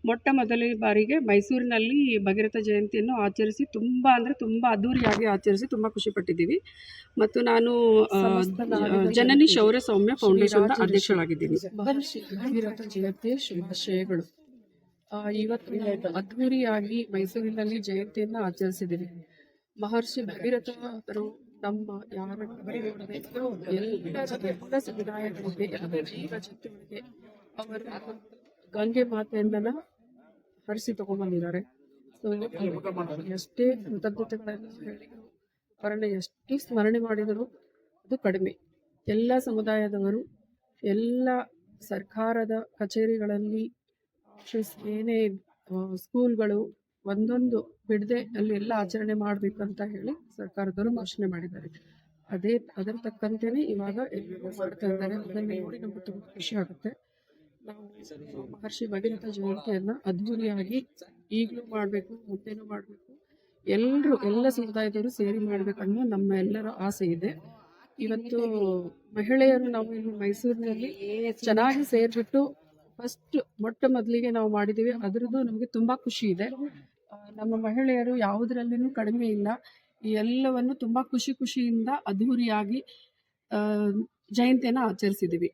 ಮೊಟ್ಟ ಮೊದಲ ಬಾರಿಗೆ ಮೈಸೂರಿನಲ್ಲಿ ಭಗೀರಥ ಜಯಂತಿಯನ್ನು ಆಚರಿಸಿ ತುಂಬ ಅದ್ಧೂರಿಯಾಗಿ ಆಚರಿಸಿ ತುಂಬ ಖುಷಿಪಟ್ಟಿದ್ದೀವಿ. ಮತ್ತು ನಾನು ಜನನಿ ಶೌರ್ಯ ಸೌಮ್ಯ ಫೌಂಡೇಶನ್ ಅಧ್ಯಕ್ಷಳಾಗಿದ್ದೀನಿ. ಮಹರ್ಷಿ ಭಗೀರಥ ಜಯಂತಿ ಶುಭಾಶಯಗಳು. ಇವತ್ತು ಅದ್ಧೂರಿಯಾಗಿ ಮೈಸೂರಿನಲ್ಲಿ ಜಯಂತಿಯನ್ನು ಆಚರಿಸಿದ್ದೀವಿ. ಮಹರ್ಷಿ ಭಗೀರಥರು ನಮ್ಮ ಎಲ್ಲ ಸಮುದಾಯಗಳಿಗೆ ಎಲ್ಲ ಜೀವ ಜಂತುಗಳಿಗೆ ಅವರು ಗಂಗೆ ಮಾತೆಯನ್ನ ಹರಿಸಿ ತಗೊಂಡ್ಬಂದಿದ್ದಾರೆ. ಸೊ ಎಷ್ಟೇ ಕೃತಜ್ಞತೆಗಳನ್ನು ಹೇಳಿದರು, ಅವರನ್ನು ಎಷ್ಟು ಸ್ಮರಣೆ ಮಾಡಿದರೂ ಅದು ಕಡಿಮೆ. ಎಲ್ಲ ಸಮುದಾಯದವರು ಎಲ್ಲ ಸರ್ಕಾರದ ಕಚೇರಿಗಳಲ್ಲಿ ಏನೇ ಸ್ಕೂಲ್ಗಳು ಒಂದೊಂದು ಬಿಡದೆ ಅಲ್ಲಿ ಎಲ್ಲ ಆಚರಣೆ ಮಾಡಬೇಕಂತ ಹೇಳಿ ಸರ್ಕಾರದವರು ಘೋಷಣೆ ಮಾಡಿದ್ದಾರೆ. ಅದರ ತಕ್ಕಂತೆಯೇ ಇವಾಗ ಎಲ್ಲರೂ ಮಾಡ್ತಾ ಇದ್ದಾರೆ. ಅದನ್ನು ನೋಡಿ ನಮ್ಗೆ ತುಂಬ ಖುಷಿ ಆಗುತ್ತೆ. ನಾವು ಮಹರ್ಷಿ ಭಗೀರಥ ಜಯಂತಿಯನ್ನು ಅದ್ಧೂರಿಯಾಗಿ ಈಗಲೂ ಮಾಡಬೇಕು, ಮುಂದೆನೂ ಮಾಡಬೇಕು, ಎಲ್ಲ ಸಮುದಾಯದವರು ಸೇರಿ ಮಾಡಬೇಕನ್ನೋ ನಮ್ಮ ಎಲ್ಲರ ಆಸೆ ಇದೆ. ಇವತ್ತು ಮಹಿಳೆಯರು ನಾವು ಇಲ್ಲಿ ಮೈಸೂರಿನಲ್ಲಿ ಚೆನ್ನಾಗಿ ಸೇರಿಬಿಟ್ಟು ಮೊಟ್ಟ ಮೊದಲಿಗೆ ನಾವು ಮಾಡಿದ್ದೀವಿ. ಅದರದ್ದು ನಮಗೆ ತುಂಬ ಖುಷಿ ಇದೆ. ನಮ್ಮ ಮಹಿಳೆಯರು ಯಾವುದರಲ್ಲಿನೂ ಕಡಿಮೆ ಇಲ್ಲ. ಈ ಎಲ್ಲವನ್ನು ತುಂಬ ಖುಷಿಯಿಂದ ಅದ್ಧೂರಿಯಾಗಿ ಜಯಂತಿಯನ್ನು ಆಚರಿಸಿದ್ದೀವಿ.